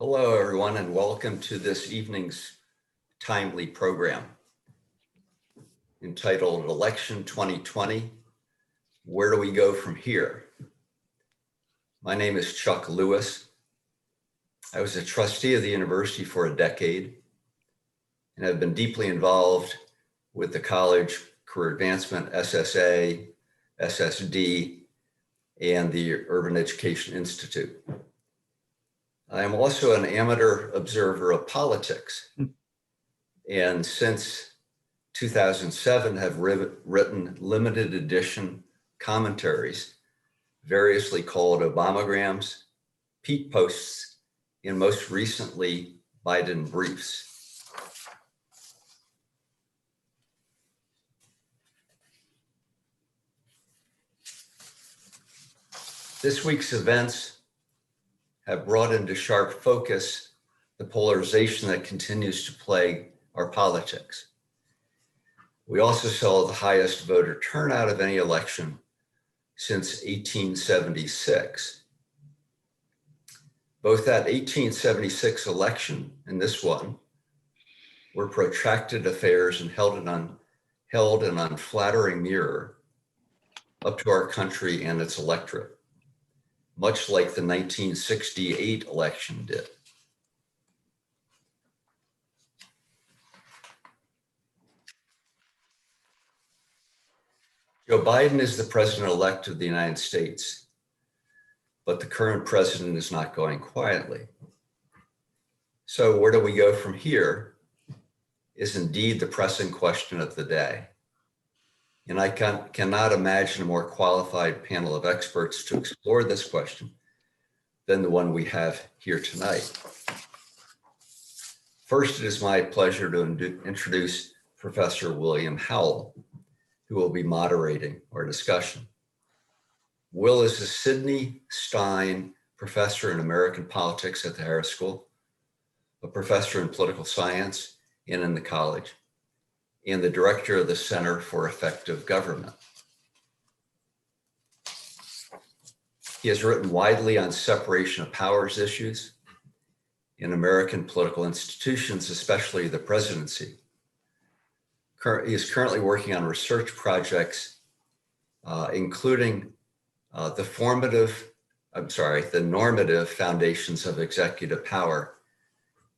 Hello, everyone, and welcome to this evening's timely program entitled Election 2020, Where Do We Go From Here? My name is Chuck Lewis. I was a trustee of the university for a decade and have been deeply involved with the college career advancement, SSA, SSD, and the Urban Education Institute. I am also an amateur observer of politics, and since 2007 have written limited edition commentaries, variously called Obamograms, Pete Posts, and most recently, Biden Briefs. This week's events have brought into sharp focus the polarization that continues to plague our politics. We also saw the highest voter turnout of any election since 1876. Both that 1876 election and this one were protracted affairs and held an unflattering mirror up to our country and its electorate, much like the 1968 election did. Joe Biden is the president-elect of the United States, but the current president is not going quietly. So where do we go from here is indeed the pressing question of the day. And I cannot imagine a more qualified panel of experts to explore this question than the one we have here tonight. First, it is my pleasure to introduce Professor William Howell, who will be moderating our discussion. Will is a Sidney Stein Professor in American Politics at the Harris School, a professor in political science and in the college, and the director of the Center for Effective Government. He has written widely on separation of powers issues in American political institutions, especially the presidency. He is currently working on research projects, including the normative foundations of executive power.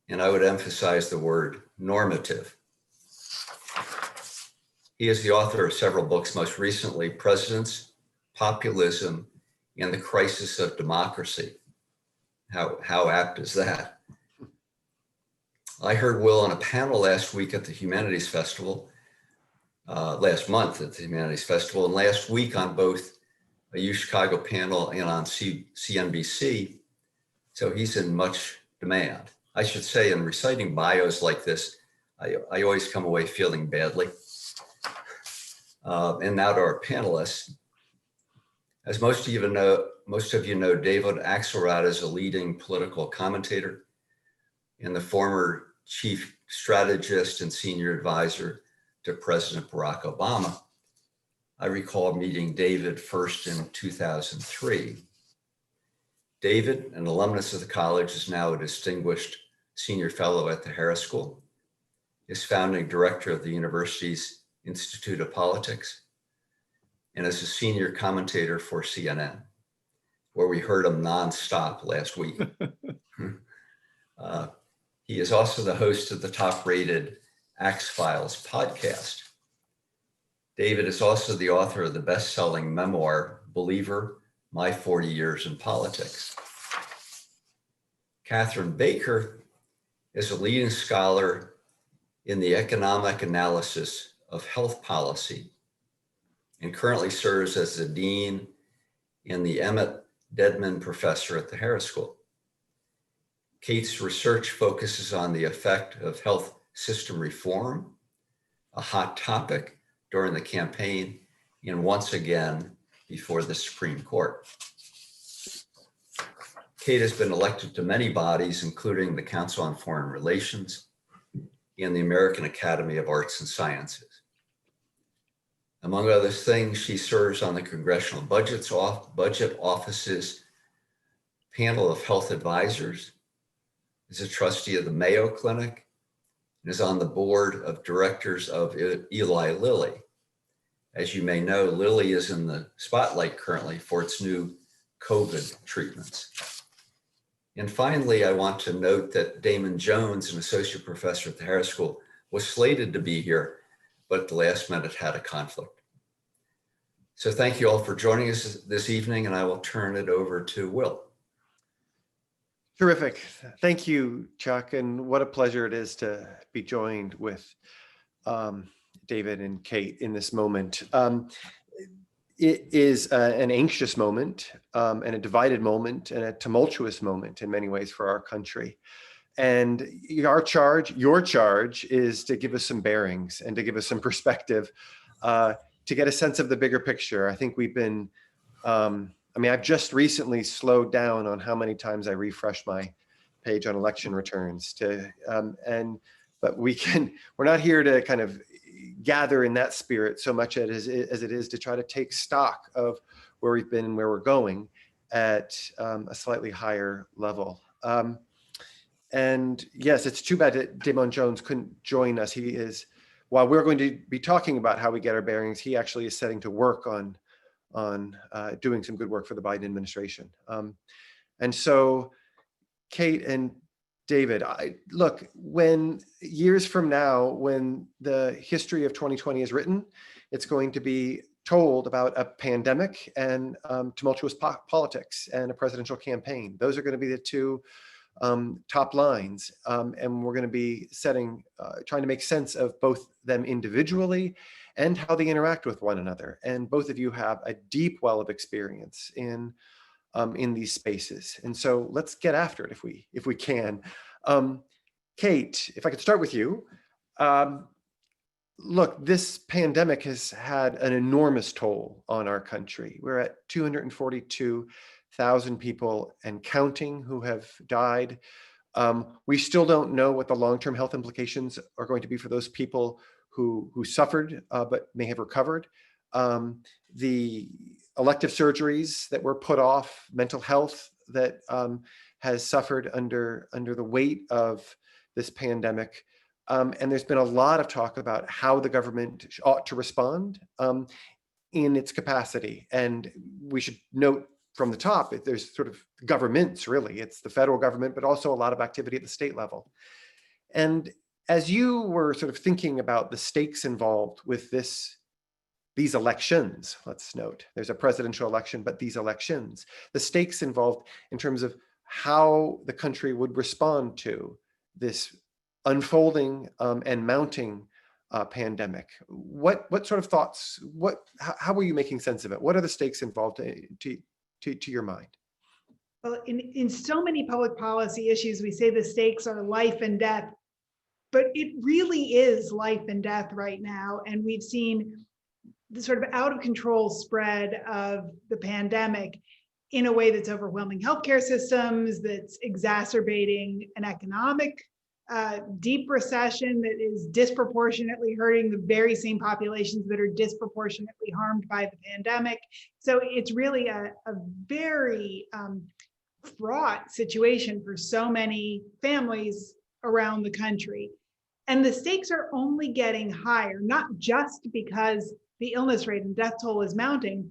And I would emphasize the word normative. He is the author of several books, most recently, Presidents, Populism, and the Crisis of Democracy. How apt is that? I heard Will on a panel last month at the Humanities Festival, and last week on both a UChicago panel and on CNBC. So he's in much demand. I should say, in reciting bios like this, I always come away feeling badly. And now to our panelists. As most of you know, David Axelrod is a leading political commentator and the former chief strategist and senior advisor to President Barack Obama. I recall meeting David first in 2003. David, an alumnus of the college, is now a distinguished senior fellow at the Harris School, is founding director of the university's Institute of Politics, and is a senior commentator for CNN, where we heard him nonstop last week. He is also the host of the top-rated X-Files podcast. David is also the author of the best-selling memoir, Believer, My 40 Years in Politics. Catherine Baker is a leading scholar in the economic analysis of health policy and currently serves as the dean and the Emmett Dedman Professor at the Harris School. Kate's research focuses on the effect of health system reform, a hot topic during the campaign and once again before the Supreme Court. Kate has been elected to many bodies, including the Council on Foreign Relations and the American Academy of Arts and Sciences. Among other things, she serves on the Congressional Budget Office's panel of health advisors, is a trustee of the Mayo Clinic and is on the board of directors of Eli Lilly. As you may know, Lilly is in the spotlight currently for its new COVID treatments. And finally, I want to note that Damon Jones, an associate professor at the Harris School, was slated to be here, but at the last minute had a conflict. So thank you all for joining us this evening, and I will turn it over to Will. Terrific. Thank you, Chuck. And what a pleasure it is to be joined with David and Kate in this moment. It is an anxious moment and a divided moment and a tumultuous moment in many ways for our country. And your charge is to give us some bearings and to give us some perspective, to get a sense of the bigger picture. I think we've been, I've just recently slowed down on how many times I refresh my page on election returns but we're not here to kind of gather in that spirit so much as it is to try to take stock of where we've been and where we're going at a slightly higher level. And yes, it's too bad that Damon Jones couldn't join us. He is, while we're going to be talking about how we get our bearings, he actually is setting to work on doing some good work for the Biden administration. And so, Kate and David, look, when years from now, when the history of 2020 is written, it's going to be told about a pandemic and tumultuous politics and a presidential campaign. Those are going to be the two top lines, and we're going to be trying to make sense of both them individually and how they interact with one another. And both of you have a deep well of experience in these spaces. And so let's get after it if we can. Kate, if I could start with you. Look, this pandemic has had an enormous toll on our country. We're at 242,000 people and counting who have died. We still don't know what the long-term health implications are going to be for those people who suffered but may have recovered. The elective surgeries that were put off, mental health that has suffered under the weight of this pandemic. And there's been a lot of talk about how the government ought to respond in its capacity. And we should note from the top, there's sort of governments, really. It's the federal government, but also a lot of activity at the state level. And as you were sort of thinking about the stakes involved with these elections, let's note, there's a presidential election, but these elections, the stakes involved in terms of how the country would respond to this unfolding and mounting pandemic. What sort of thoughts, how were you making sense of it? What are the stakes involved to your mind? Well, in so many public policy issues, we say the stakes are life and death, but it really is life and death right now. And we've seen the sort of out of control spread of the pandemic in a way that's overwhelming healthcare systems, that's exacerbating an economic deep recession that is disproportionately hurting the very same populations that are disproportionately harmed by the pandemic. So it's really a very fraught situation for so many families around the country. And the stakes are only getting higher, not just because the illness rate and death toll is mounting,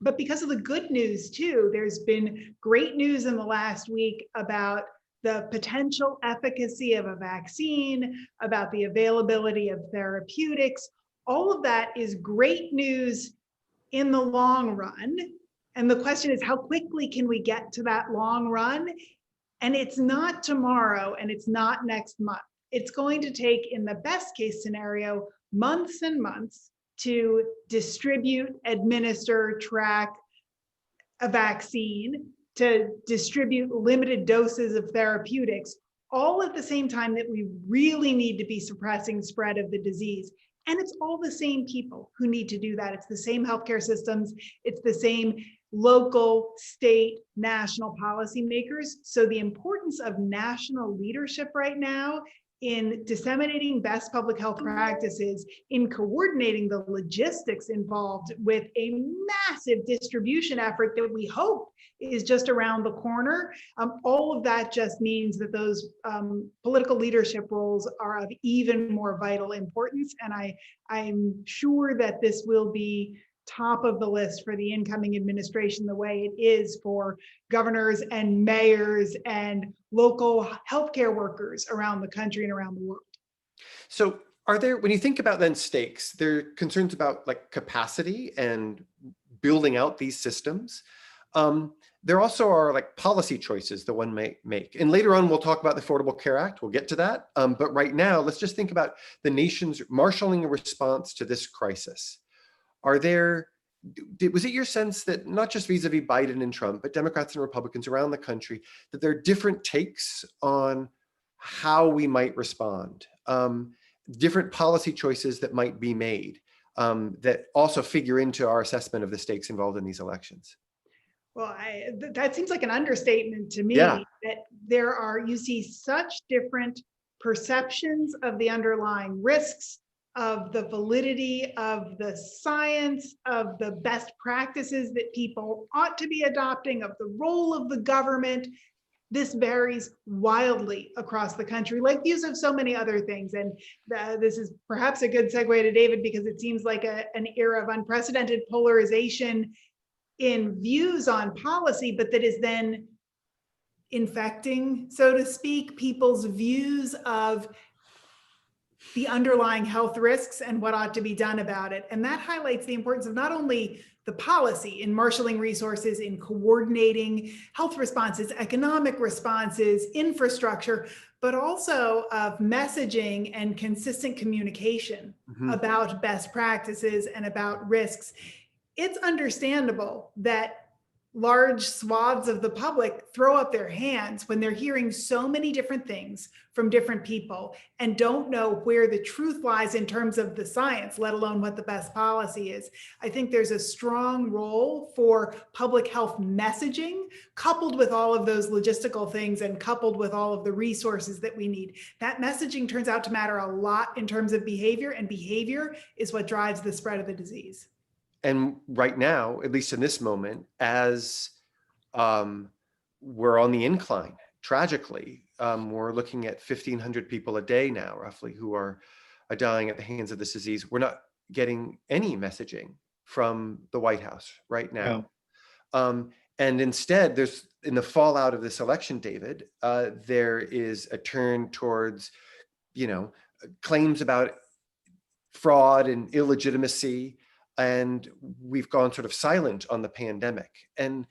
but because of the good news too. There's been great news in the last week about the potential efficacy of a vaccine, about the availability of therapeutics. All of that is great news in the long run. And the question is, how quickly can we get to that long run? And it's not tomorrow, and it's not next month. It's going to take, in the best case scenario, months and months to distribute, administer, track a vaccine, to distribute limited doses of therapeutics, all at the same time that we really need to be suppressing spread of the disease. And it's all the same people who need to do that. It's the same healthcare systems. It's the same local, state, national policymakers. So the importance of national leadership right now in disseminating best public health practices, in coordinating the logistics involved with a massive distribution effort that we hope is just around the corner. All of that just means that those political leadership roles are of even more vital importance. And I'm sure that this will be top of the list for the incoming administration, the way it is for governors and mayors and local healthcare workers around the country and around the world. So are there, when you think about then stakes, there are concerns about like capacity and building out these systems. There also are like policy choices that one may make. And later on, we'll talk about the Affordable Care Act. We'll get to that. But right now, let's just think about the nation's marshaling a response to this crisis. Was it your sense that not just vis-a-vis Biden and Trump, but Democrats and Republicans around the country, that there are different takes on how we might respond, different policy choices that might be made that also figure into our assessment of the stakes involved in these elections? Well, that seems like an understatement to me. Yeah. That you see such different perceptions of the underlying risks, of the validity of the science, of the best practices that people ought to be adopting, of the role of the government. This varies wildly across the country, like views of so many other things. And this is perhaps a good segue to David, because it seems like an era of unprecedented polarization in views on policy, but that is then infecting, so to speak, people's views of the underlying health risks and what ought to be done about it. And that highlights the importance of not only the policy in marshaling resources, in coordinating health responses, economic responses, infrastructure, but also of messaging and consistent communication about best practices and about risks. It's understandable that large swaths of the public throw up their hands when they're hearing so many different things from different people and don't know where the truth lies in terms of the science, let alone what the best policy is. I think there's a strong role for public health messaging, coupled with all of those logistical things and coupled with all of the resources that we need. That messaging turns out to matter a lot in terms of behavior, and behavior is what drives the spread of the disease. And right now, at least in this moment, as we're on the incline, tragically, we're looking at 1,500 people a day now, roughly, who are dying at the hands of this disease. We're not getting any messaging from the White House right now. No. And instead, there's, in the fallout of this election, David, there is a turn towards, claims about fraud and illegitimacy. And we've gone sort of silent on the pandemic. And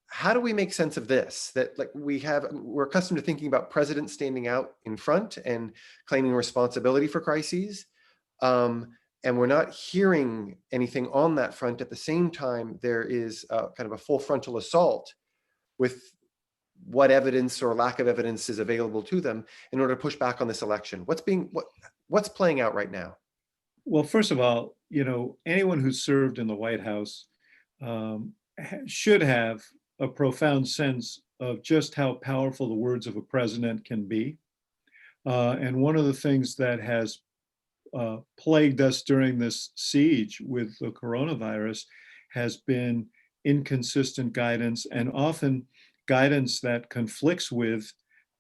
how do we make sense of this? That we're accustomed to thinking about presidents standing out in front and claiming responsibility for crises. And we're not hearing anything on that front. At the same time, there is kind of a full frontal assault with what evidence or lack of evidence is available to them in order to push back on this election. What's playing out right now? Well, first of all, anyone who served in the White House should have a profound sense of just how powerful the words of a president can be. And one of the things that has plagued us during this siege with the coronavirus has been inconsistent guidance, and often guidance that conflicts with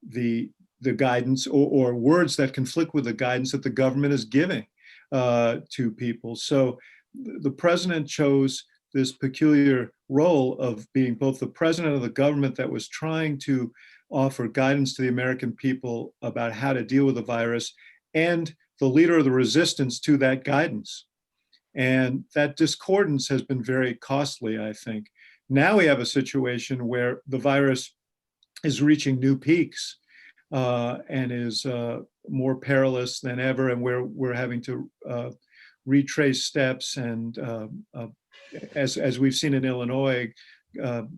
the guidance or words that conflict with the guidance that the government is giving to people. So the president chose this peculiar role of being both the president of the government that was trying to offer guidance to the American people about how to deal with the virus, and the leader of the resistance to that guidance. And that discordance has been very costly, I think. Now we have a situation where the virus is reaching new peaks and is more perilous than ever, and we're having to retrace steps and, as we've seen in Illinois,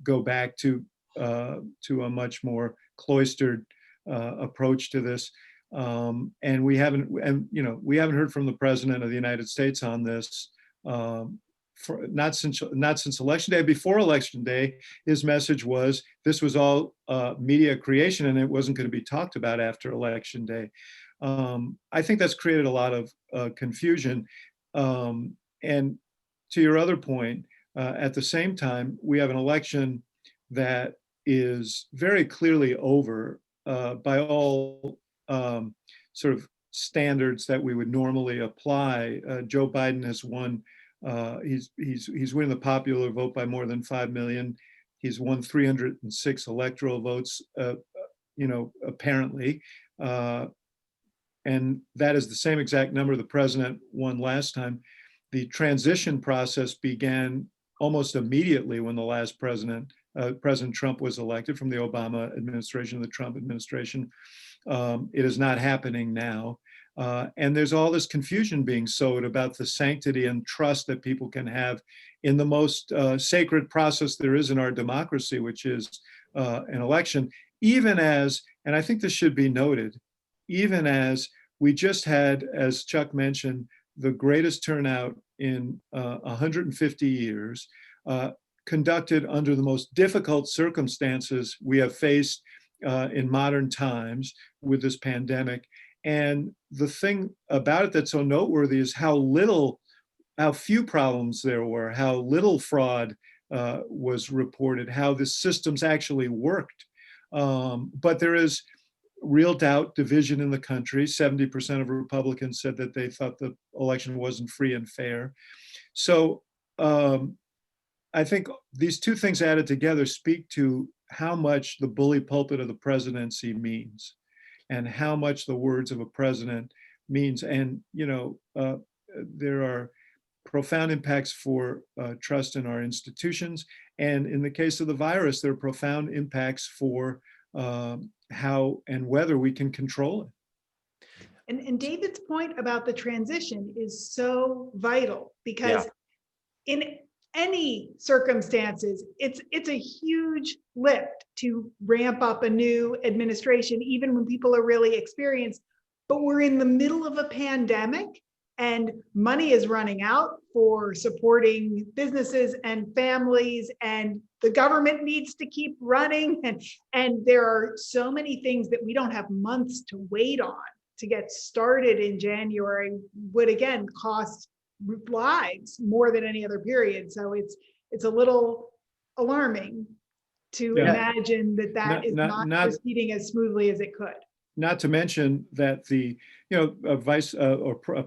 go back to a much more cloistered approach to this. And we haven't heard from the President of the United States on this not since Election Day. Before Election Day, his message was this was all media creation and it wasn't going to be talked about after Election Day. I think that's created a lot of confusion. And to your other point, at the same time, we have an election that is very clearly over by all sort of standards that we would normally apply. Joe Biden has won. He's winning the popular vote by more than 5 million. He's won 306 electoral votes, apparently. And that is the same exact number the president won last time. The transition process began almost immediately when the last President Trump was elected from the Obama administration to the Trump administration. It is not happening now. And there's all this confusion being sowed about the sanctity and trust that people can have in the most sacred process there is in our democracy, which is an election, even as, and I think this should be noted, even as we just had, as Chuck mentioned, the greatest turnout in 150 years, conducted under the most difficult circumstances we have faced in modern times with this pandemic. And the thing about it that's so noteworthy is how few problems there were, how little fraud was reported, how the systems actually worked. But there is real doubt, division in the country. 70% of Republicans said that they thought the election wasn't free and fair. So I think these two things added together speak to how much the bully pulpit of the presidency means and how much the words of a president means. And, there are profound impacts for trust in our institutions. And in the case of the virus, there are profound impacts for how and whether we can control it. And David's point about the transition is so vital because in any circumstances, it's a huge lift to ramp up a new administration, even when people are really experienced. But we're in the middle of a pandemic and money is running out for supporting businesses and families, and the government needs to keep running. And there are so many things that we don't have months to wait on to get started in January, would again cost lives more than any other period. So it's a little alarming to imagine that is not proceeding as smoothly as it could. Not to mention that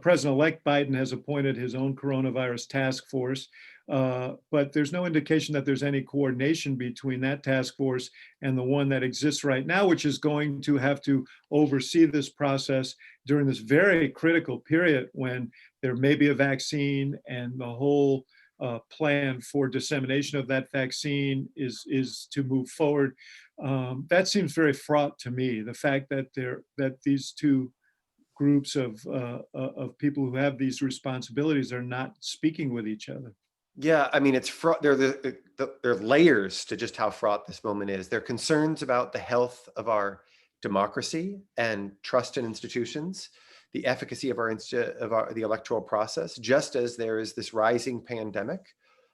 President-elect Biden has appointed his own coronavirus task force, but there's no indication that there's any coordination between that task force and the one that exists right now, which is going to have to oversee this process during this very critical period when there may be a vaccine and the whole plan for dissemination of that vaccine is to move forward. That seems very fraught to me. The fact that these two groups of people who have these responsibilities are not speaking with each other. Yeah, I mean, it's fraught. There are layers to just how fraught this moment is. There are concerns about the health of our democracy and trust in institutions, the efficacy of the electoral process. Just as there is this rising pandemic,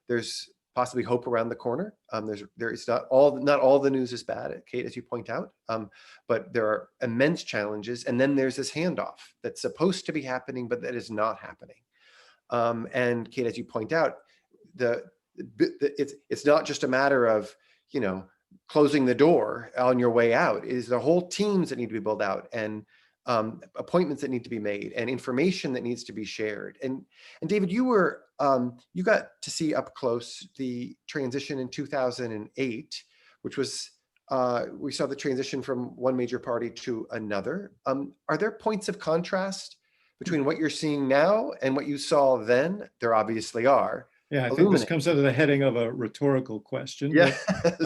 there's possibly hope around the corner. There's not all the news is bad, Kate, as you point out, but there are immense challenges. And then there's this handoff that's supposed to be happening, but that is not happening. And Kate, as you point out, it's not just a matter of closing the door on your way out. It is the whole teams that need to be built out, and appointments that need to be made, and information that needs to be shared. And David, you got to see up close the transition in 2008, which was we saw the transition from one major party to another. Are there points of contrast between what you're seeing now and what you saw then? There obviously are. Yeah, I think this comes under the heading of a rhetorical question. Yes. But,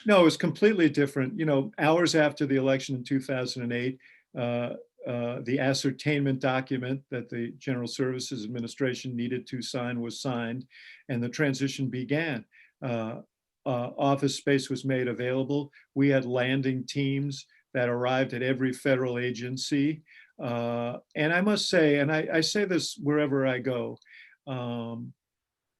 no, it was completely different. Hours after the election in 2008, the ascertainment document that the General Services Administration needed to sign was signed, and the transition began. Office space was made available. We had landing teams that arrived at every federal agency. And I must say, and I say this wherever I go,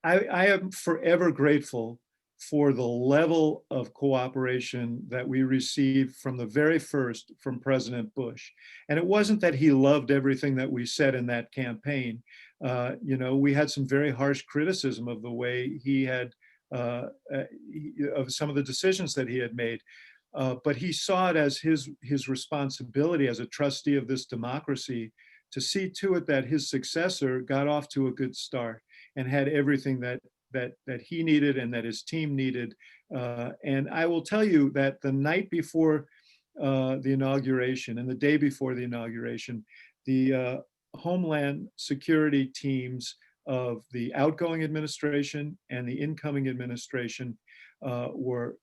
I am forever grateful for the level of cooperation that we received from the very first from President Bush. And it wasn't that he loved everything that we said in that campaign. We had some very harsh criticism of the way he had, of some of the decisions that he had made. But he saw it as his responsibility as a trustee of this democracy to see to it that his successor got off to a good start and had everything that he needed and that his team needed. And I will tell you that the night before the inauguration and the day before the inauguration, the Homeland Security teams of the outgoing administration and the incoming administration were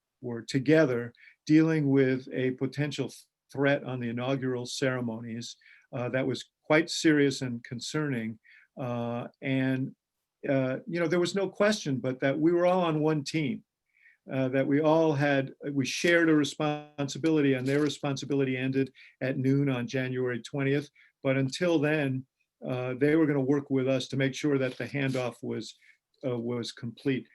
together dealing with a potential threat on the inaugural ceremonies that was quite serious and concerning. There was no question but that we were all on one team, that we shared a responsibility, and their responsibility ended at noon on January 20th. But until then, they were going to work with us to make sure that the handoff was complete.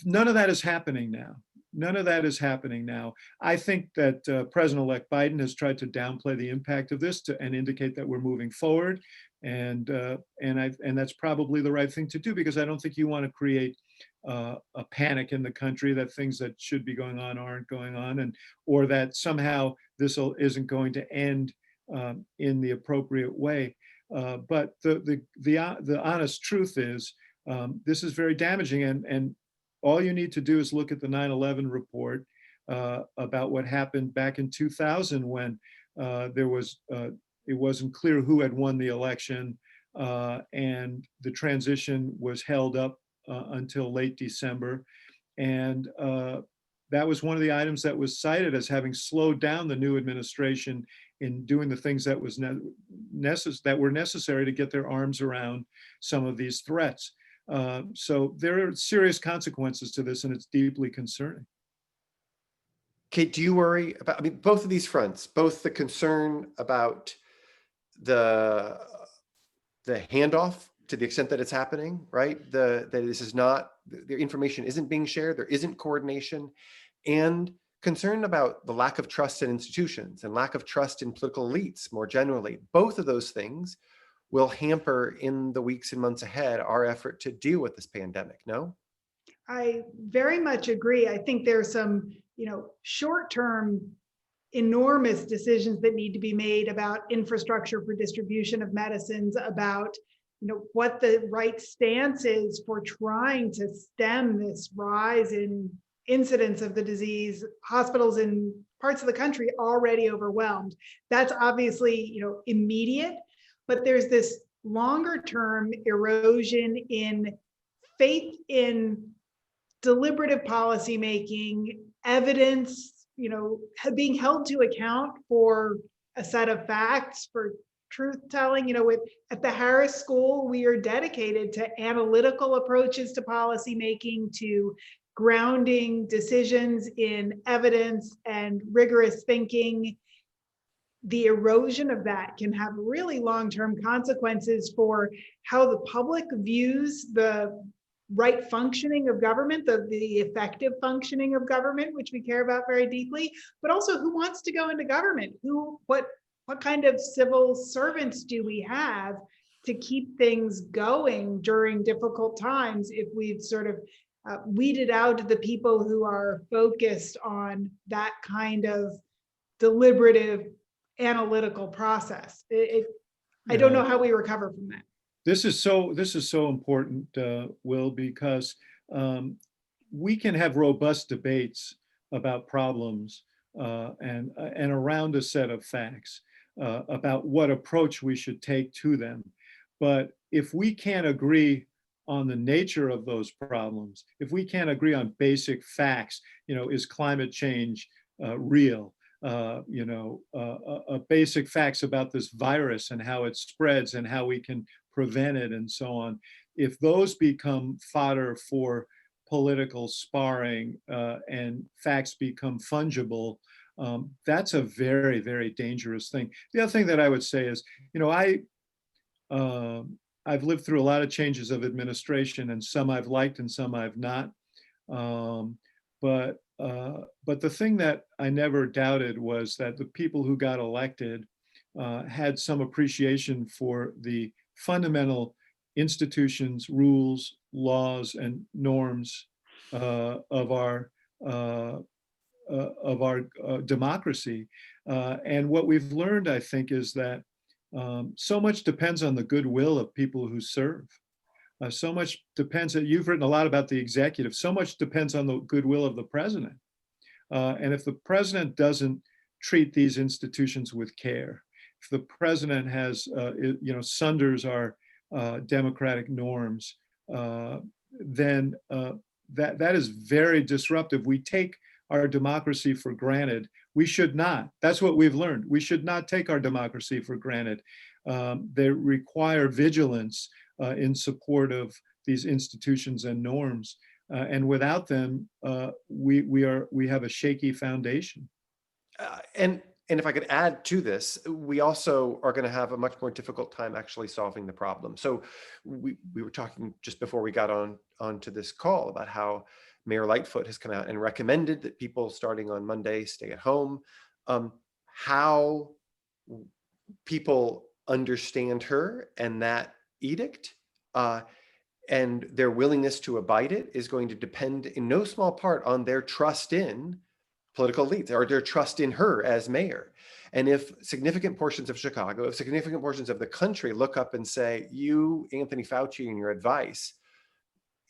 None of that is happening now. None of that is happening now. I think that President-elect Biden has tried to downplay the impact of this and indicate that we're moving forward. And that's probably the right thing to do, because I don't think you want to create a panic in the country that things that should be going on aren't going on, or that somehow this isn't going to end in the appropriate way. But the honest truth is, this is very damaging, and all you need to do is look at the 9/11 report about what happened back in 2000 when it wasn't clear who had won the election, and the transition was held up until late December. And that was one of the items that was cited as having slowed down the new administration in doing the things that were necessary to get their arms around some of these threats. So there are serious consequences to this, and it's deeply concerning. Kate, do you worry about, both of these fronts, both the concern about the handoff to the extent that it's happening, right? That this is not, the information isn't being shared, there isn't coordination, and concern about the lack of trust in institutions and lack of trust in political elites more generally. Both of those things will hamper in the weeks and months ahead our effort to deal with this pandemic, no? I very much agree. I think there's some, short-term enormous decisions that need to be made about infrastructure for distribution of medicines, about what the right stance is for trying to stem this rise in incidence of the disease. Hospitals in parts of the country already overwhelmed. That's obviously immediate, but there's this longer term erosion in faith in deliberative policymaking, evidence, being held to account for a set of facts, for truth telling. At the Harris School, we are dedicated to analytical approaches to policymaking, to grounding decisions in evidence and rigorous thinking. The erosion of that can have really long-term consequences for how the public views the right functioning of government, the effective functioning of government, which we care about very deeply, but also who wants to go into government, what kind of civil servants do we have to keep things going during difficult times if we've sort of weeded out the people who are focused on that kind of deliberative analytical process. I don't know how we recover from that. This is so important, Will, because we can have robust debates about problems and around a set of facts about what approach we should take to them. But if we can't agree on the nature of those problems, if we can't agree on basic facts, is climate change real? Basic facts about this virus and how it spreads and how we can prevent it and so on. If those become fodder for political sparring and facts become fungible, that's a very, very dangerous thing. The other thing that I would say is, I've lived through a lot of changes of administration, and some I've liked and some I've not. But the thing that I never doubted was that the people who got elected had some appreciation for the fundamental institutions, rules, laws, and norms of our democracy. And what we've learned, I think, is that so much depends on the goodwill of people who serve. So much depends, you've written a lot about the executive, so much depends on the goodwill of the president. And if the president doesn't treat these institutions with care, if the president has, sunders our democratic norms, then that is very disruptive. We take our democracy for granted. We should not. That's what we've learned. We should not take our democracy for granted. They require vigilance in support of these institutions and norms. And without them, we have a shaky foundation. And if I could add to this, we also are going to have a much more difficult time actually solving the problem. So we were talking just before we got onto this call about how Mayor Lightfoot has come out and recommended that people starting on Monday stay at home. How people understand her and that edict and their willingness to abide it is going to depend in no small part on their trust in political elites or their trust in her as mayor. And if significant portions of Chicago, if significant portions of the country look up and say, you, Anthony Fauci, and your advice,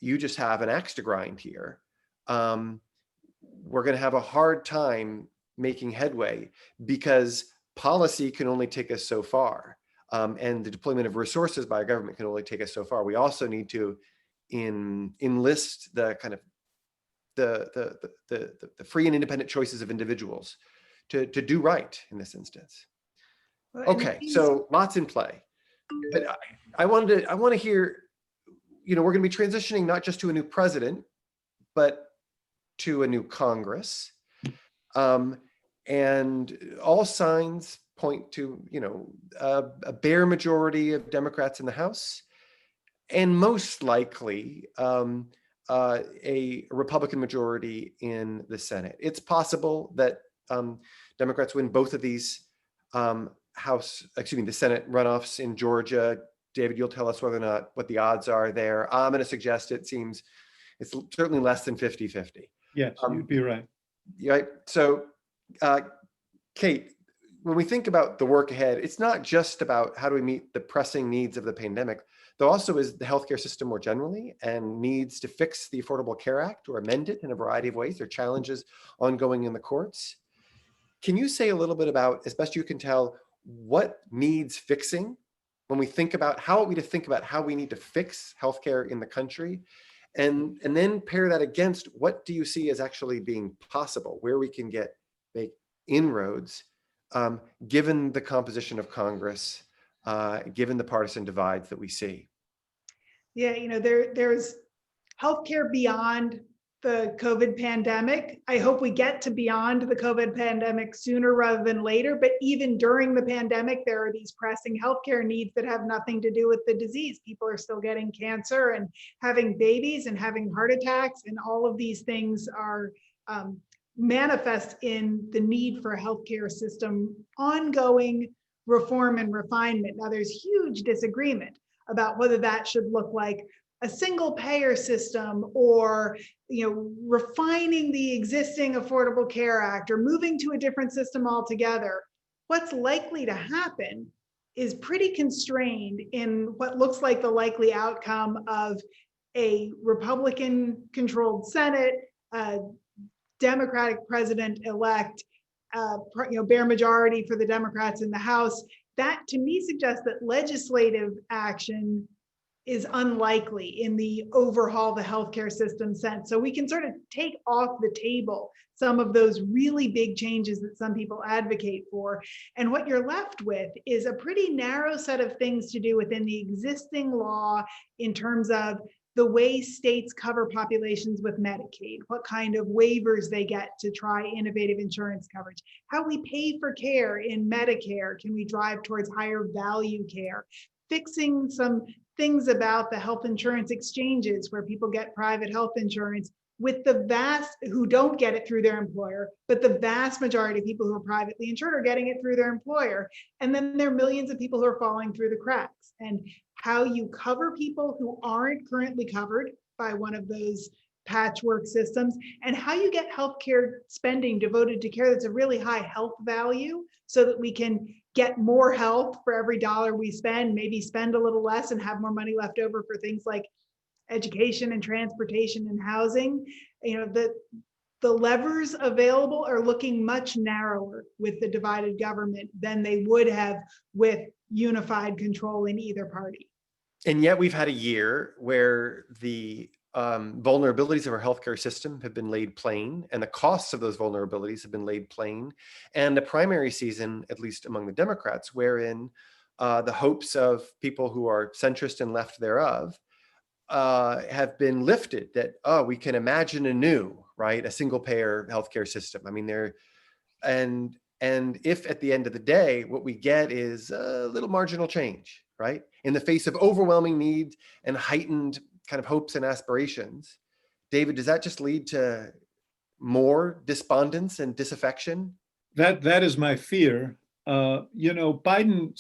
you just have an axe to grind here, we're going to have a hard time making headway because policy can only take us so far. And the deployment of resources by a government can only take us so far. We also need to enlist the kind of the free and independent choices of individuals to do right in this instance. Okay, so lots in play. But I want to hear, we're going to be transitioning not just to a new president, but to a new Congress. And all signs point to, a bare majority of Democrats in the House, and most likely a Republican majority in the Senate. It's possible that Democrats win both of these the Senate runoffs in Georgia. David, you'll tell us whether or not what the odds are there. I'm going to suggest it's certainly less than 50-50. Yes, you'd be right. Right. So, Kate, when we think about the work ahead, it's not just about how do we meet the pressing needs of the pandemic. There also is the healthcare system more generally and needs to fix the Affordable Care Act or amend it in a variety of ways. There are challenges ongoing in the courts. Can you say a little bit about, as best you can tell, what needs fixing when we think about how we need to fix healthcare in the country? And then pair that against what do you see as actually being possible, where we can make inroads, given the composition of Congress, given the partisan divides that we see? Yeah, there's healthcare beyond the COVID pandemic. I hope we get to beyond the COVID pandemic sooner rather than later. But even during the pandemic, there are these pressing healthcare needs that have nothing to do with the disease. People are still getting cancer and having babies and having heart attacks, and all of these things are manifest in the need for a healthcare system ongoing reform and refinement. Now, there's huge disagreement about whether that should look like a single payer system or refining the existing Affordable Care Act or moving to a different system altogether. What's likely to happen is pretty constrained in what looks like the likely outcome of a Republican-controlled Senate, Democratic president-elect, bare majority for the Democrats in the House. That, to me, suggests that legislative action is unlikely in the overhaul the healthcare system sense. So we can sort of take off the table some of those really big changes that some people advocate for. And what you're left with is a pretty narrow set of things to do within the existing law in terms of the way states cover populations with Medicaid, what kind of waivers they get to try innovative insurance coverage, how we pay for care in Medicare, can we drive towards higher value care, fixing some things about the health insurance exchanges where people get private health insurance with the vast, who don't get it through their employer, but the vast majority of people who are privately insured are getting it through their employer. And then there are millions of people who are falling through the cracks. And how you cover people who aren't currently covered by one of those patchwork systems, and how you get healthcare spending devoted to care that's a really high health value, so that we can get more health for every dollar we spend, maybe spend a little less and have more money left over for things like education and transportation and housing. The levers available are looking much narrower with the divided government than they would have with unified control in either party. And yet we've had a year where the vulnerabilities of our healthcare system have been laid plain, and the costs of those vulnerabilities have been laid plain. And a primary season, at least among the Democrats, wherein the hopes of people who are centrist and left thereof have been lifted, that, oh, we can imagine anew, right, a single payer healthcare system. I mean, and if at the end of the day, what we get is a little marginal change, right, in the face of overwhelming need and heightened kind of hopes and aspirations, David, does that just lead to more despondence and disaffection? That is my fear. Biden,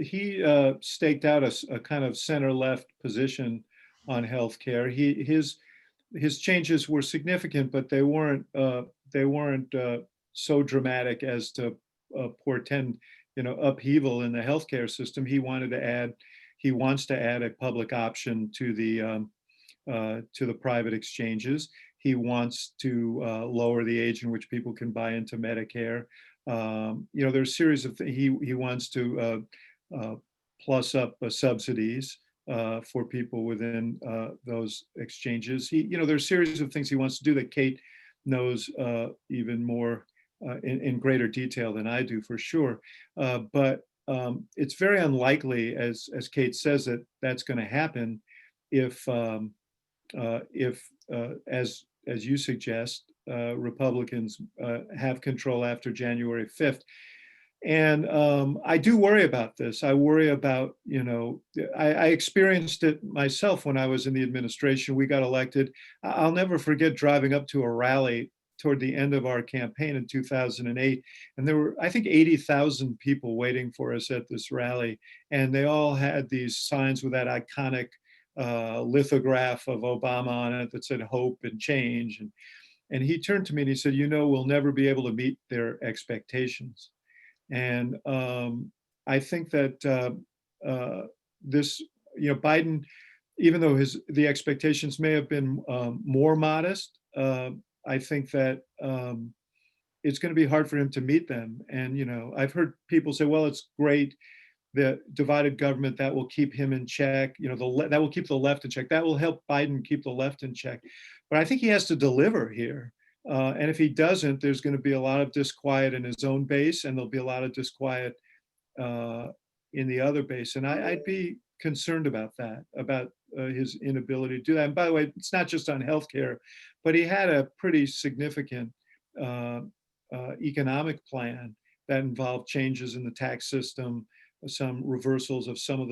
he staked out a kind of center-left position on healthcare. His changes were significant, but they weren't so dramatic as to portend upheaval in the healthcare system. He wants to add a public option to the private exchanges. He wants to lower the age in which people can buy into Medicare. There's a series of he wants to plus up subsidies for people within those exchanges. There's a series of things he wants to do that Kate knows even more in greater detail than I do, for sure. But it's very unlikely, as Kate says, that that's going to happen if as you suggest, Republicans have control after January 5th. And I do worry about this. I worry about, I experienced it myself when I was in the administration. We got elected. I'll never forget driving up to a rally toward the end of our campaign in 2008. And there were, I think, 80,000 people waiting for us at this rally. And they all had these signs with that iconic lithograph of Obama on it that said hope and change. And he turned to me and he said, we'll never be able to meet their expectations. And I think that this, Biden, even though the expectations may have been more modest, I think that it's going to be hard for him to meet them. And, I've heard people say, well, it's great, the divided government, that will keep him in check, that will keep the left in check. That will help Biden keep the left in check. But I think he has to deliver here. And if he doesn't, there's going to be a lot of disquiet in his own base, and there'll be a lot of disquiet in the other base. And I'd be concerned about that, about his inability to do that. And by the way, it's not just on healthcare, but he had a pretty significant economic plan that involved changes in the tax system, some reversals of some of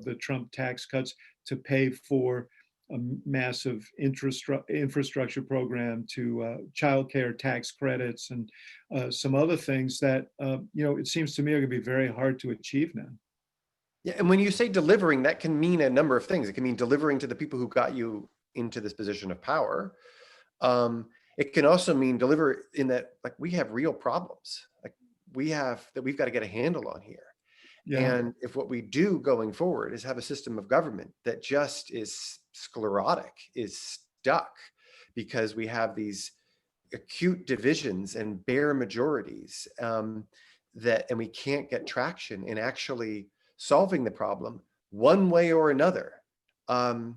the Trump tax cuts to pay for a massive infrastructure program, to childcare tax credits, and some other things that it seems to me are going to be very hard to achieve now. Yeah, and when you say delivering, that can mean a number of things. It can mean delivering to the people who got you into this position of power. It can also mean deliver in that, like, we have real problems, like we've got to get a handle on here. Yeah. And if what we do going forward is have a system of government that just is sclerotic, is stuck, because we have these acute divisions and bare majorities, and we can't get traction in actually solving the problem one way or another, that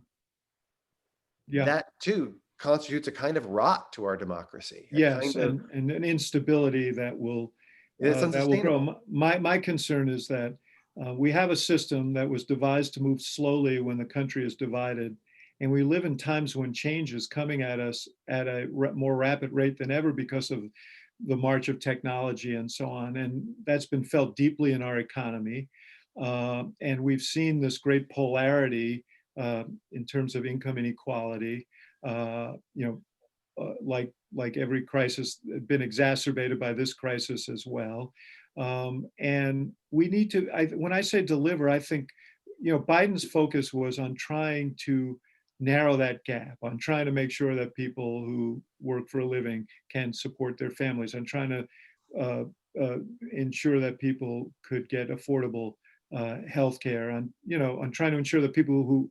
too constitutes a kind of rot to our democracy. Yes, and an instability that will grow. My concern is that we have a system that was devised to move slowly when the country is divided, and we live in times when change is coming at us at a more rapid rate than ever because of the march of technology and so on, and that's been felt deeply in our economy. And we've seen this great polarity in terms of income inequality. like every crisis, been exacerbated by this crisis as well. And we need to, when I say deliver, I think, Biden's focus was on trying to narrow that gap, on trying to make sure that people who work for a living can support their families, on trying to ensure that people could get affordable healthcare, on trying to ensure that people who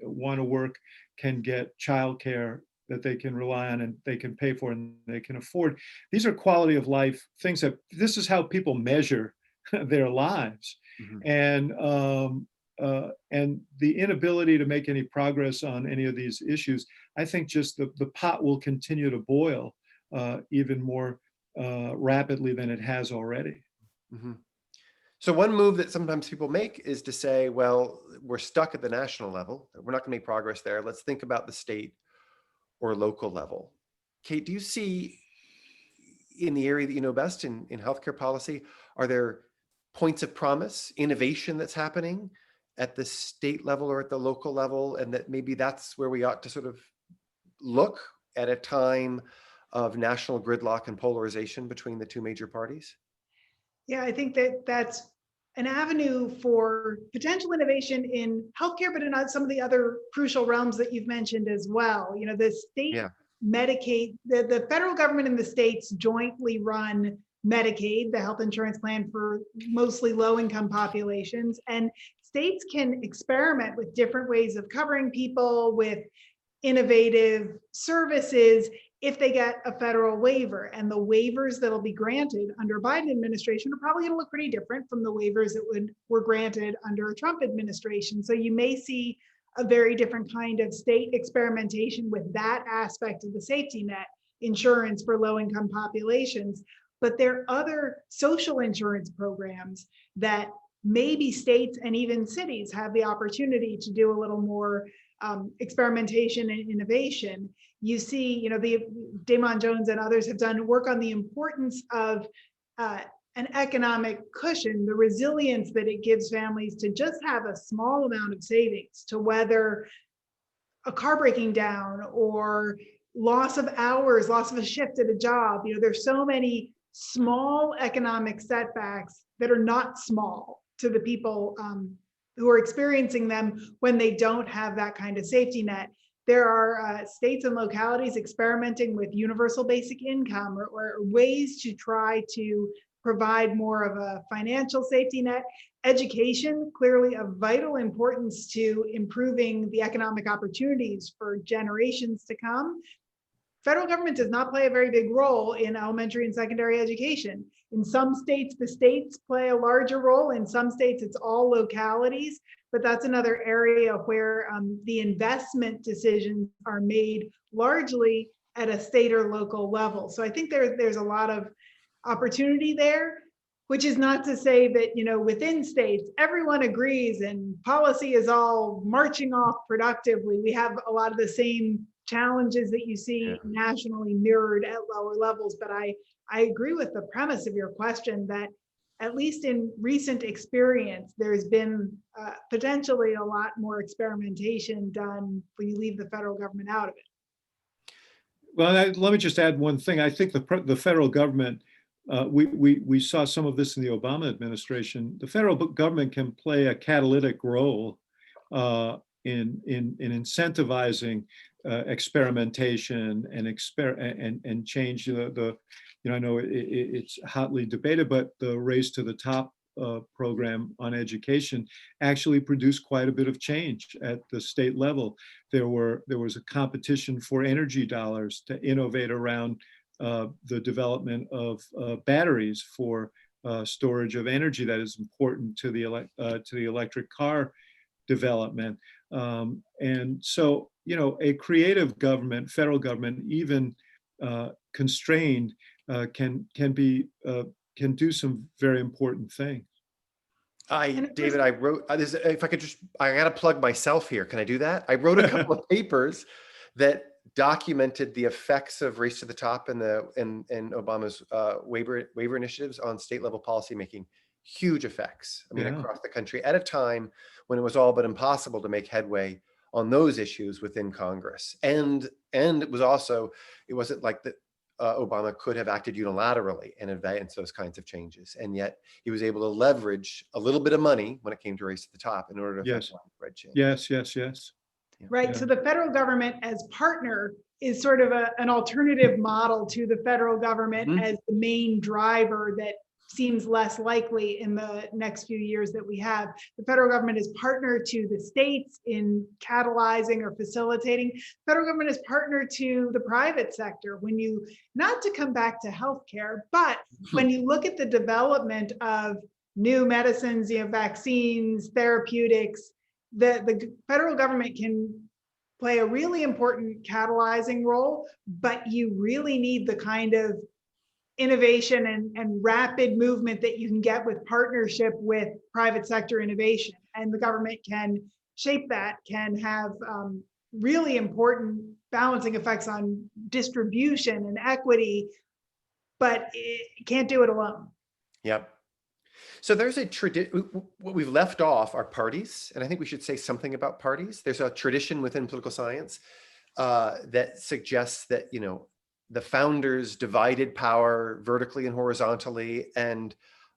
want to work can get childcare that they can rely on and they can pay for and they can afford. These are quality of life things that this is how people measure their lives. Mhm. And the inability to make any progress on any of these issues, I think just the pot will continue to boil even more rapidly than it has already. Mhm. So one move that sometimes people make is to say, well, we're stuck at the national level. We're not going to make progress there. Let's think about the state or local level. Kate, do you see in the area that you know best in healthcare policy, are there points of promise, innovation that's happening at the state level or at the local level, and that maybe that's where we ought to sort of look at a time of national gridlock and polarization between the two major parties? Yeah, I think that that's an avenue for potential innovation in healthcare, but in some of the other crucial realms that you've mentioned as well. The state Yeah. Medicaid, the federal government and the states jointly run Medicaid, the health insurance plan for mostly low-income populations. And states can experiment with different ways of covering people with innovative services if they get a federal waiver. And the waivers that'll be granted under Biden administration are probably going to look pretty different from the waivers that were granted under a Trump administration. So you may see a very different kind of state experimentation with that aspect of the safety net insurance for low-income populations. But there are other social insurance programs that maybe states and even cities have the opportunity to do a little more experimentation and innovation. You see, the Damon Jones and others have done work on the importance of an economic cushion, the resilience that it gives families to just have a small amount of savings to weather a car breaking down or loss of hours, loss of a shift at a job. There's so many small economic setbacks that are not small to the people who are experiencing them when they don't have that kind of safety net. There are states and localities experimenting with universal basic income or ways to try to provide more of a financial safety net. Education, clearly of vital importance to improving the economic opportunities for generations to come. Federal government does not play a very big role in elementary and secondary education. In some states, the states play a larger role. In some states, it's all localities, but that's another area where the investment decisions are made largely at a state or local level. So I think there's a lot of opportunity there, which is not to say that, within states, everyone agrees and policy is all marching off productively. We have a lot of the same challenges that you see nationally mirrored at lower levels. But I agree with the premise of your question that at least in recent experience, there's been potentially a lot more experimentation done when you leave the federal government out of it. Well, let me just add one thing. I think the federal government, we saw some of this in the Obama administration. The federal government can play a catalytic role in incentivizing experimentation and change. I know it's hotly debated, but the Race to the Top program on education actually produced quite a bit of change at the state level. There was a competition for energy dollars to innovate around the development of batteries for storage of energy that is important to the electric car development. And so, a creative government, federal government, even constrained, can do some very important things. David, I wrote this. If I could I got to plug myself here. Can I do that? I wrote a couple of papers that documented the effects of Race to the Top and Obama's waiver initiatives on state level policymaking. Huge effects. I mean, across the country at a time when it was all but impossible to make headway on those issues within Congress. And it wasn't like that Obama could have acted unilaterally and advance those kinds of changes. And yet he was able to leverage a little bit of money when it came to race to the top in order to affect Yes. widespread change. Yes, yes, yes. Right. Yeah. So the federal government as partner is sort of an alternative model to the federal government Mhm. as the main driver that seems less likely in the next few years that we have. The federal government is partner to the states in catalyzing or facilitating. Federal government is partner to the private sector. When you, not to come back to healthcare, but when you look at the development of new medicines, vaccines, therapeutics, the federal government can play a really important catalyzing role, but you really need the kind of innovation and rapid movement that you can get with partnership with private sector innovation. And the government can shape that, can have really important balancing effects on distribution and equity, but it can't do it alone. Yep. So there's a tradition, what we've left off are parties, and I think we should say something about parties. There's a tradition within political science that suggests that, the founders divided power vertically and horizontally, and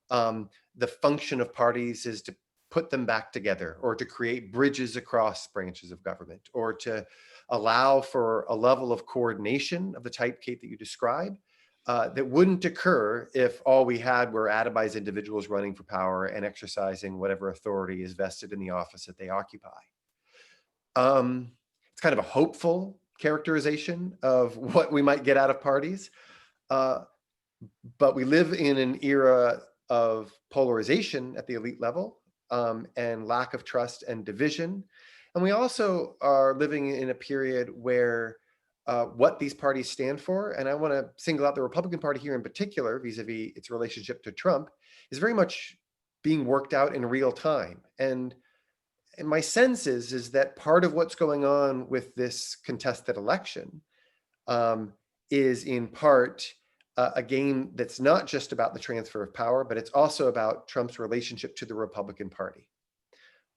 the function of parties is to put them back together, or to create bridges across branches of government, or to allow for a level of coordination of the type, Kate, that you describe. That wouldn't occur if all we had were atomized individuals running for power and exercising whatever authority is vested in the office that they occupy. It's kind of a hopeful characterization of what we might get out of parties. But we live in an era of polarization at the elite level, and lack of trust and division. And we also are living in a period where what these parties stand for, and I want to single out the Republican Party here in particular, vis-a-vis its relationship to Trump, is very much being worked out in real time. And my sense is that part of what's going on with this contested election is in part a game that's not just about the transfer of power, but it's also about Trump's relationship to the Republican Party.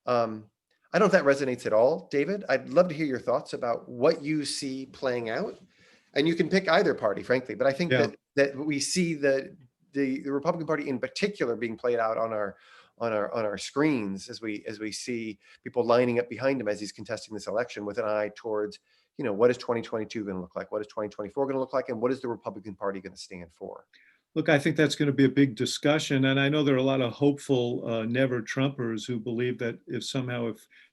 I don't know if that resonates at all, David. I'd love to hear your thoughts about what you see playing out. And you can pick either party, frankly, but I think that we see the Republican Party in particular being played out on our screens as we see people lining up behind him as he's contesting this election, with an eye towards, what is 2022 going to look like? What is 2024 going to look like? And what is the Republican Party going to stand for? Look, I think that's going to be a big discussion. And I know there are a lot of hopeful never Trumpers who believe that if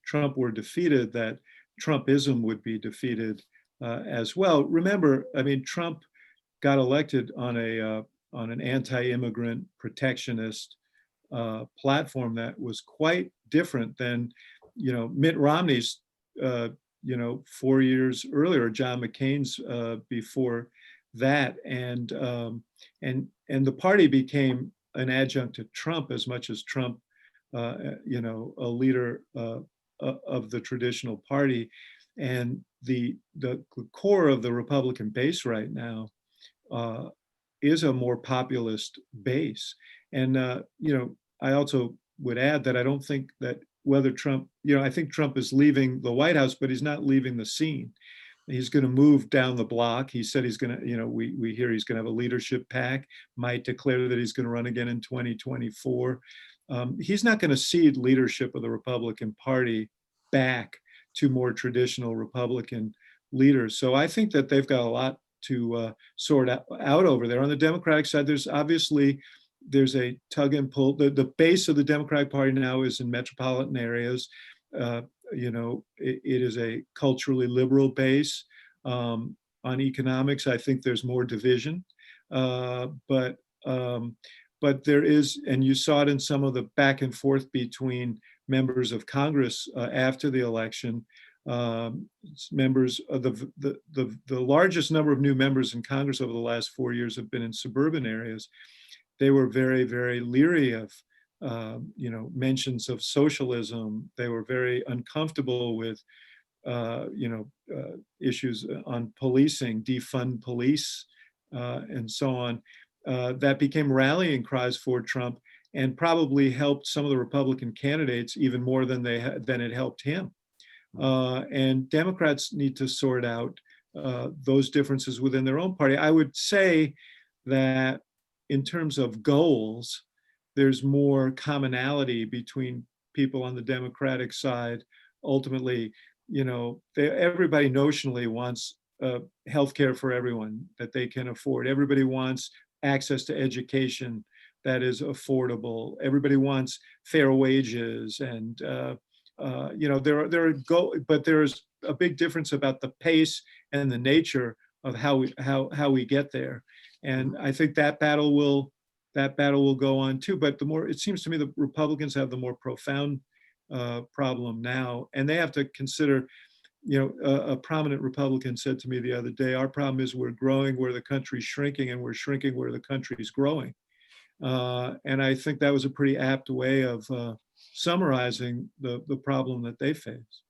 Trump were defeated, that Trumpism would be defeated as well. Remember, I mean, Trump got elected on an anti-immigrant protectionist platform that was quite different than, Mitt Romney's, 4 years earlier, John McCain's before that, and the party became an adjunct to Trump as much as Trump, a leader of the traditional party. And the core of the Republican base right now is a more populist base. And I also would add that I don't think that whether Trump, I think Trump is leaving the White House, but he's not leaving the scene. He's going to move down the block. He said he's going to, we hear he's going to have a leadership pack, might declare that he's going to run again in 2024. He's not going to cede leadership of the Republican Party back to more traditional Republican leaders. So I think that they've got a lot to sort out over there. On the Democratic side, there's a tug and pull. The base of the Democratic Party now is in metropolitan areas. It is a culturally liberal base. On economics, I think there's more division, but there is, and you saw it in some of the back and forth between members of Congress after the election. Members of the largest number of new members in Congress over the last 4 years have been in suburban areas. They were very, very leery of mentions of socialism. They were very uncomfortable with issues on policing, defund police, and so on. That became rallying cries for Trump, and probably helped some of the Republican candidates even more than it helped him. And Democrats need to sort out those differences within their own party. I would say that in terms of goals, there's more commonality between people on the Democratic side. Ultimately, everybody notionally wants healthcare for everyone that they can afford. Everybody wants access to education that is affordable. Everybody wants fair wages, and but there's a big difference about the pace and the nature of how we get there. And I think that battle will go on too. But it seems to me the Republicans have the more profound problem now, and they have to consider. A prominent Republican said to me the other day, "Our problem is we're growing where the country's shrinking, and we're shrinking where the country's growing." And I think that was a pretty apt way of summarizing the problem that they face.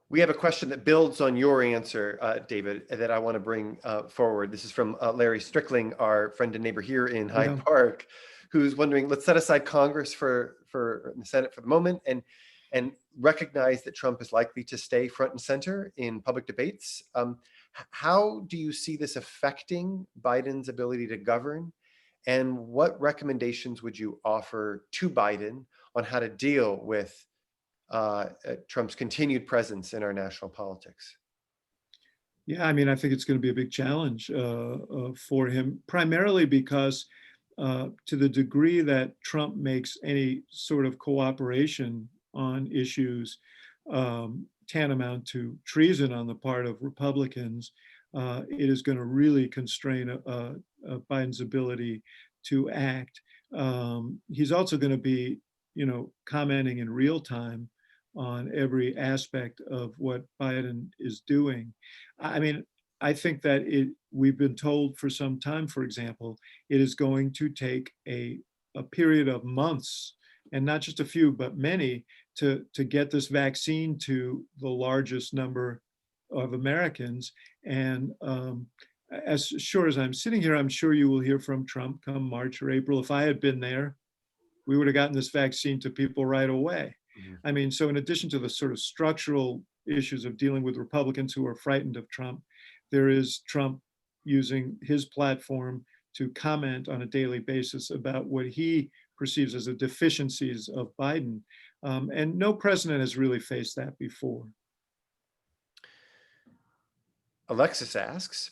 We have a question that builds on your answer, David, that I want to bring forward. This is from Larry Strickling, our friend and neighbor here in Hyde Park, who's wondering, let's set aside Congress for the Senate for the moment and recognize that Trump is likely to stay front and center in public debates. How do you see this affecting Biden's ability to govern? And what recommendations would you offer to Biden on how to deal with Trump's continued presence in our national politics? Yeah, I mean, I think it's going to be a big challenge for him, primarily because to the degree that Trump makes any sort of cooperation on issues tantamount to treason on the part of Republicans, it is going to really constrain Biden's ability to act. He's also going to be, commenting in real time on every aspect of what Biden is doing. I mean, I think that we've been told for some time, for example, it is going to take a period of months, and not just a few, but many, to get this vaccine to the largest number of Americans. And as sure as I'm sitting here, I'm sure you will hear from Trump come March or April. If I had been there, we would have gotten this vaccine to people right away. Mm-hmm. I mean, so in addition to the sort of structural issues of dealing with Republicans who are frightened of Trump, there is Trump using his platform to comment on a daily basis about what he perceives as the deficiencies of Biden. And no president has really faced that before. Alexis asks,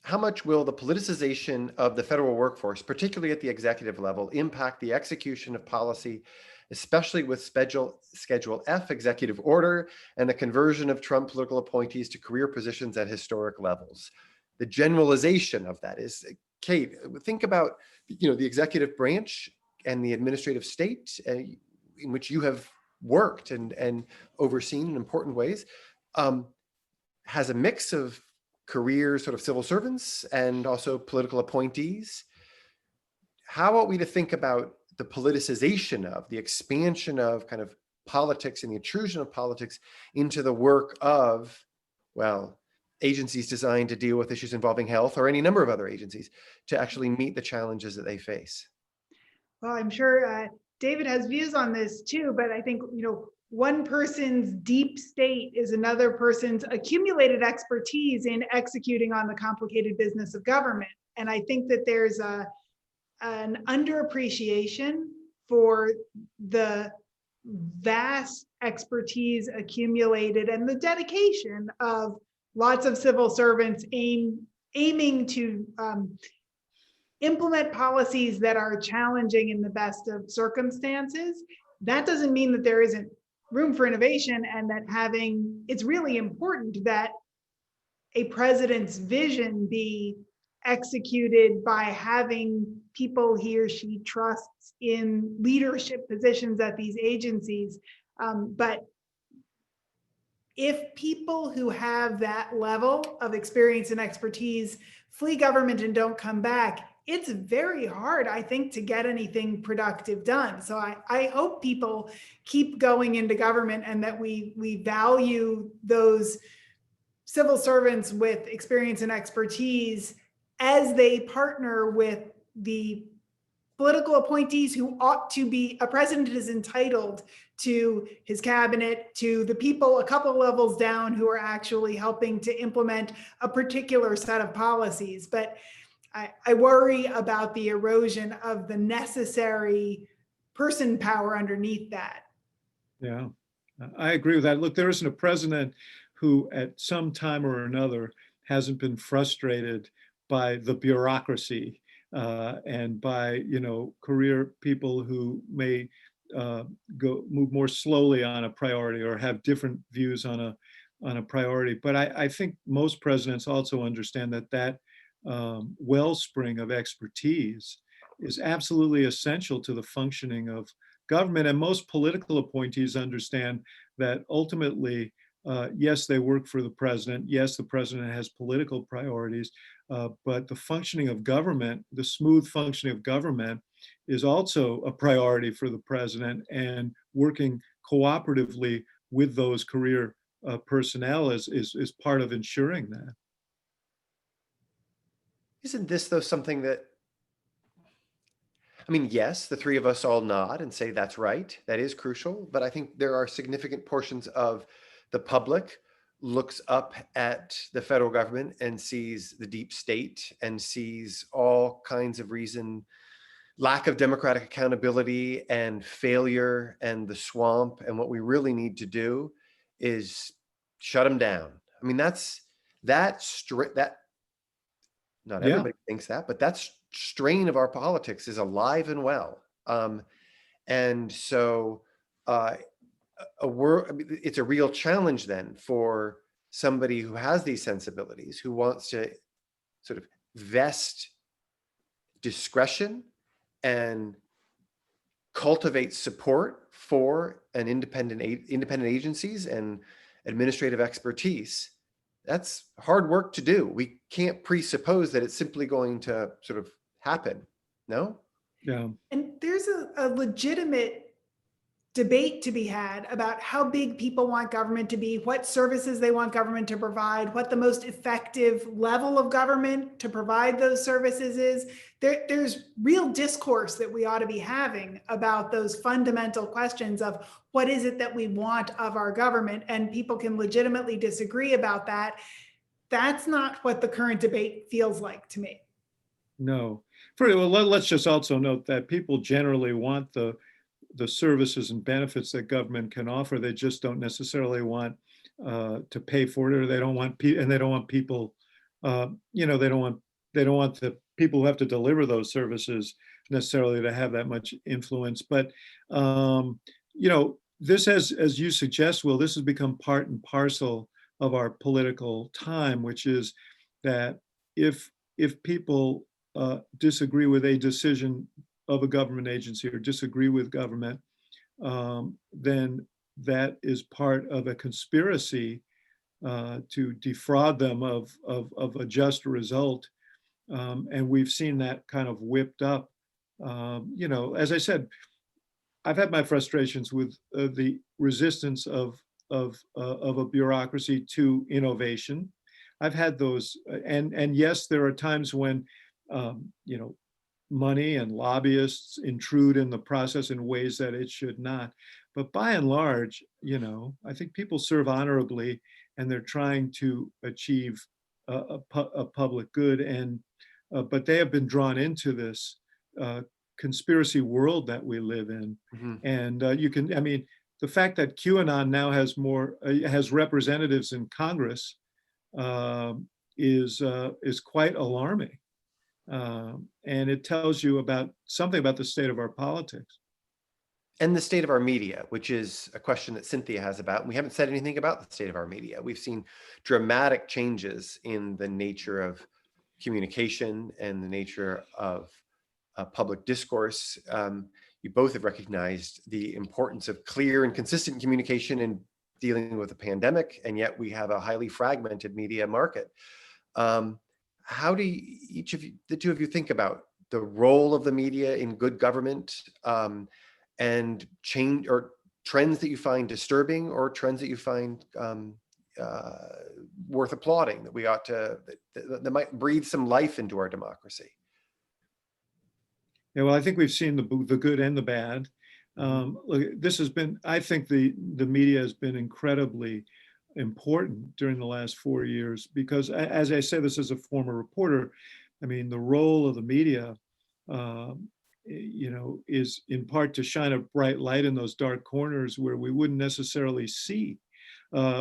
how much will the politicization of the federal workforce, particularly at the executive level, impact the execution of policy, especially with Schedule F executive order and the conversion of Trump political appointees to career positions at historic levels? The generalization of that is, Kate, think about the executive branch and the administrative state in which you have worked and overseen in important ways, has a mix of career sort of civil servants and also political appointees. How are we to think about the politicization of, the expansion of kind of politics and the intrusion of politics into the work of, well, agencies designed to deal with issues involving health, or any number of other agencies, to actually meet the challenges that they face? Well, I'm sure David has views on this too, but I think, one person's deep state is another person's accumulated expertise in executing on the complicated business of government. And I think that there's an underappreciation for the vast expertise accumulated and the dedication of lots of civil servants aiming to implement policies that are challenging in the best of circumstances. That doesn't mean that there isn't room for innovation, and that it's really important that a president's vision be executed by having people he or she trusts in leadership positions at these agencies. But if people who have that level of experience and expertise flee government and don't come back, it's very hard, I think, to get anything productive done. So I hope people keep going into government, and that we value those civil servants with experience and expertise as they partner with the political appointees who ought to be, a president is entitled to his cabinet, to the people a couple levels down who are actually helping to implement a particular set of policies. But I worry about the erosion of the necessary person power underneath that. Yeah, I agree with that. Look, there isn't a president who at some time or another hasn't been frustrated by the bureaucracy and by, career people who may move more slowly on a priority or have different views on a priority. But I think most presidents also understand that wellspring of expertise is absolutely essential to the functioning of government. And most political appointees understand that ultimately, yes, they work for the president. Yes, the president has political priorities, but the functioning of government, the smooth functioning of government, is also a priority for the president, and working cooperatively with those career personnel is part of ensuring that. Isn't this, though, something that, I mean, yes, the three of us all nod and say that's right, that is crucial, but I think there are significant portions of the public looks up at the federal government and sees the deep state and sees all kinds of lack of democratic accountability and failure and the swamp. And what we really need to do is shut them down. I mean, that not Yeah. everybody thinks that, but that strain of our politics is alive and well. And so it's a real challenge then for somebody who has these sensibilities, who wants to sort of vest discretion and cultivate support for an independent agencies and administrative expertise. That's hard work to do. We can't presuppose that it's simply going to sort of happen. No? Yeah. And there's a legitimate debate to be had about how big people want government to be, what services they want government to provide, what the most effective level of government to provide those services is. There's real discourse that we ought to be having about those fundamental questions of what is it that we want of our government, and people can legitimately disagree about that. That's not what the current debate feels like to me. No. Well, let's just also note that people generally want the services and benefits that government can offer. They just don't necessarily want to pay for it, or they don't want and they don't want people, they don't want the people who have to deliver those services necessarily to have that much influence. But this has, as you suggest, Will, this has become part and parcel of our political time, which is that if people disagree with a decision of a government agency or disagree with government, then that is part of a conspiracy to defraud them of a just result. And we've seen that kind of whipped up. As I said, I've had my frustrations with the resistance of a bureaucracy to innovation. I've had those, and yes, there are times when money and lobbyists intrude in the process in ways that it should not. But by and large, I think people serve honorably, and they're trying to achieve a public good. And but they have been drawn into this conspiracy world that we live in. Mm-hmm. And the fact that QAnon now has representatives in Congress is quite alarming. And it tells you something about the state of our politics. And the state of our media, which is a question that Cynthia has about. And we haven't said anything about the state of our media. We've seen dramatic changes in the nature of communication and the nature of public discourse. You both have recognized the importance of clear and consistent communication in dealing with a pandemic, and yet we have a highly fragmented media market. How do the two of you think about the role of the media in good government, and change or trends that you find disturbing, or trends that you find worth applauding, that we ought to, that might breathe some life into our democracy? Yeah, well, I think we've seen the good and the bad. Look, this has been, I think the media has been incredibly important during the last 4 years because, as I say this as a former reporter, I mean, the role of the media, is in part to shine a bright light in those dark corners where we wouldn't necessarily see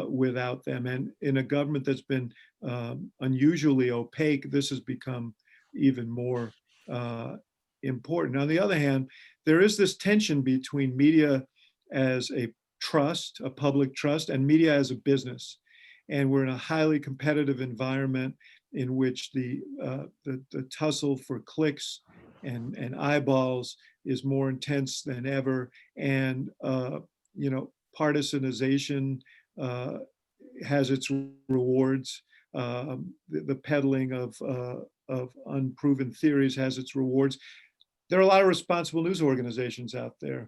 without them. And in a government that's been unusually opaque, this has become even more important. On the other hand, there is this tension between media as a trust, a public trust, and media as a business. And we're in a highly competitive environment in which the tussle for clicks and eyeballs is more intense than ever. And, partisanization has its rewards. The peddling of unproven theories has its rewards. There are a lot of responsible news organizations out there.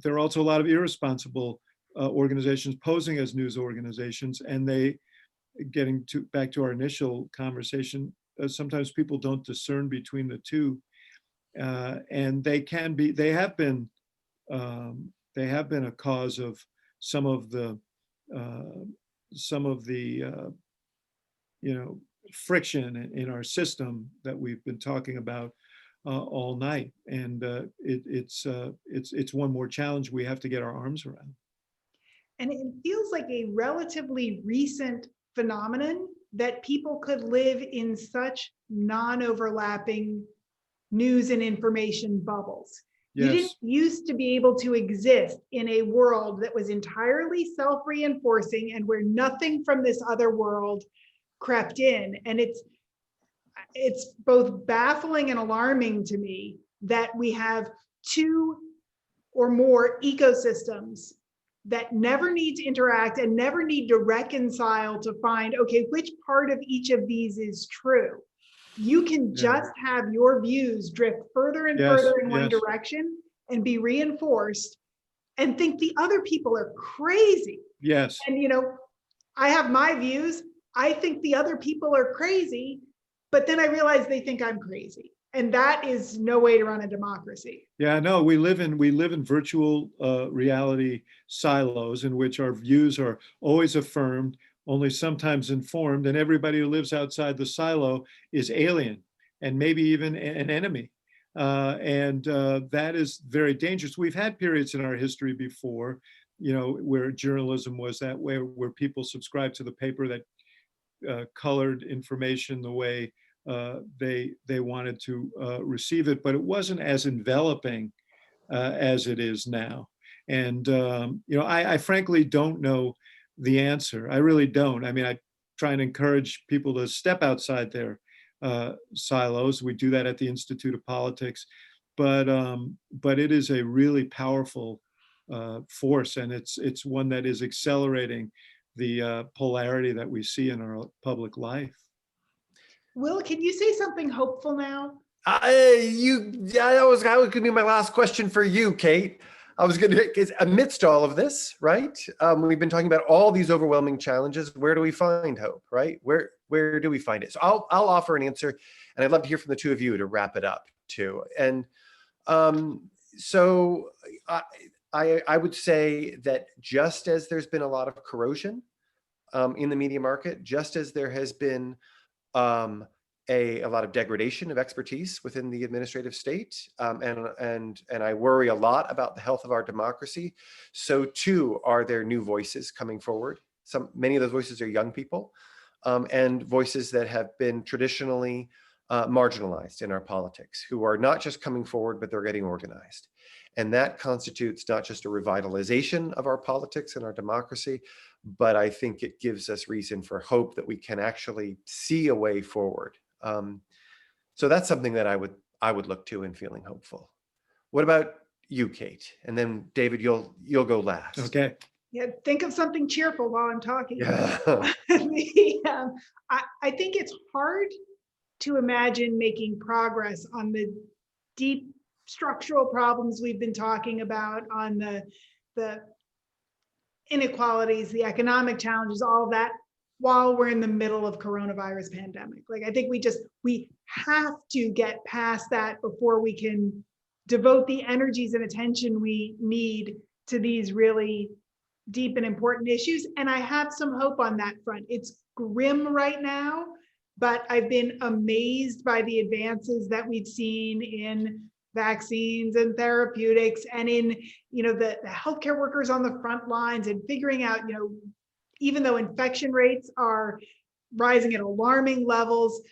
There are also a lot of irresponsible organizations posing as news organizations, and back to our initial conversation, sometimes people don't discern between the two, and they have been a cause of some of the friction in our system that we've been talking about all night, and it's one more challenge we have to get our arms around. And it feels like a relatively recent phenomenon that people could live in such non-overlapping news and information bubbles. Yes. You didn't used to be able to exist in a world that was entirely self-reinforcing and where nothing from this other world crept in. And it's both baffling and alarming to me that we have two or more ecosystems that never need to interact and never need to reconcile to find, okay, which part of each of these is true. You can just have your views drift further and further in one direction and be reinforced and think the other people are crazy. Yes. And, I have my views. I think the other people are crazy, but then I realize they think I'm crazy. And that is no way to run a democracy. Yeah, no, we live in virtual reality silos in which our views are always affirmed, only sometimes informed, and everybody who lives outside the silo is alien and maybe even an enemy. And that is very dangerous. We've had periods in our history before, where journalism was that way, where people subscribed to the paper that colored information the way they wanted to receive it, but it wasn't as enveloping as it is now. And I frankly don't know the answer. I really don't. I mean, I try and encourage people to step outside their silos. We do that at the Institute of Politics, but it is a really powerful force, and it's one that is accelerating the polarity that we see in our public life. Will, can you say something hopeful now? That was going to be my last question for you, Kate. I was going to, because amidst all of this, right? We've been talking about all these overwhelming challenges. Where do we find hope, right? Where do we find it? So I'll offer an answer, and I'd love to hear from the two of you to wrap it up too. And so I would say that just as there's been a lot of corrosion in the media market, just as there has been a lot of degradation of expertise within the administrative state, and I worry a lot about the health of our democracy. So too are there new voices coming forward. Many of those voices are young people, and voices that have been traditionally marginalized in our politics, who are not just coming forward, but they're getting organized. And that constitutes not just a revitalization of our politics and our democracy, but I think it gives us reason for hope that we can actually see a way forward. So that's something that I would look to in feeling hopeful. What about you, Kate? And then David, you'll go last. Okay. Yeah, think of something cheerful while I'm talking. Yeah. I think it's hard to imagine making progress on the deep structural problems we've been talking about, on the inequalities, the economic challenges, all of that, while we're in the middle of coronavirus pandemic. Like, I think we have to get past that before we can devote the energies and attention we need to these really deep and important issues. And I have some hope on that front. It's grim right now, but I've been amazed by the advances that we've seen in vaccines and therapeutics and in, the healthcare workers on the front lines and figuring out, even though infection rates are rising at alarming levels,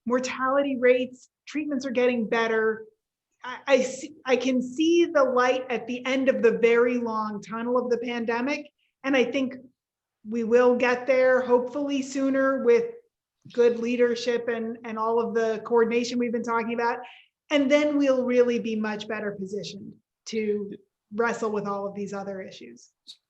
mortality rates, treatments are getting better. I can see the light at the end of the very long tunnel of the pandemic. And I think we will get there hopefully sooner with good leadership and all of the coordination we've been talking about. And then we'll really be much better positioned to wrestle with all of these other issues.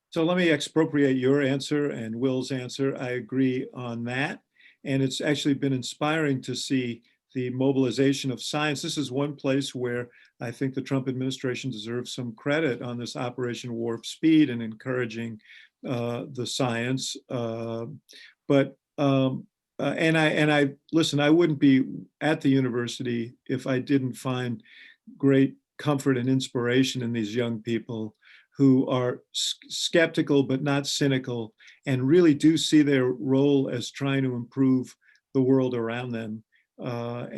So let me expropriate your answer and Will's answer. I agree on that. And it's actually been inspiring to see the mobilization of science. This is one place where I think the Trump administration deserves some credit on this Operation Warp Speed and encouraging the science. I listen, I wouldn't be at the university if I didn't find great comfort and inspiration in these young people who are skeptical but not cynical and really do see their role as trying to improve the world around them. I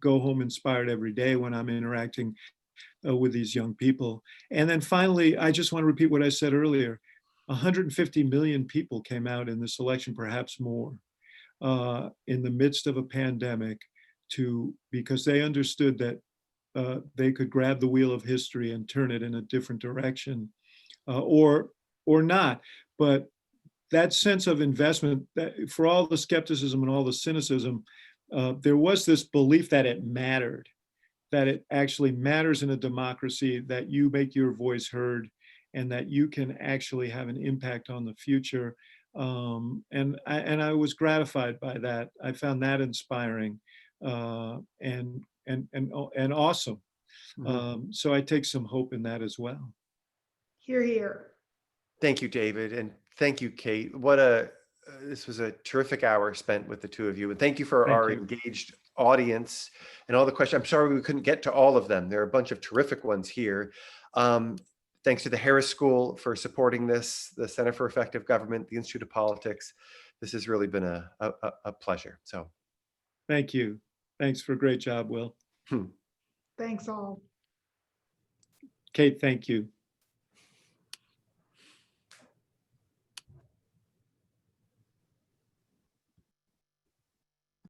go home inspired every day when I'm interacting with these young people. And then finally, I just want to repeat what I said earlier. 150 million people came out in this election, perhaps more, in the midst of a pandemic, because they understood that they could grab the wheel of history and turn it in a different direction, or not. But that sense of investment, that for all the skepticism and all the cynicism, there was this belief that it mattered, that it actually matters in a democracy, that you make your voice heard, and that you can actually have an impact on the future. And I was gratified by that. I found that inspiring and awesome. Mhm. So I take some hope in that as well. Hear, hear. Thank you, David, and thank you, Kate. This was a terrific hour spent with the two of you, and thank you for Thank our you. engaged audience and all the questions. I'm sorry we couldn't get to all of them. There are a bunch of terrific ones here. Thanks to the Harris School for supporting this, the Center for Effective Government, the Institute of Politics. This has really been a pleasure. So, Thank you. Thanks for a great job, Will. Thanks all. Kate, thank you.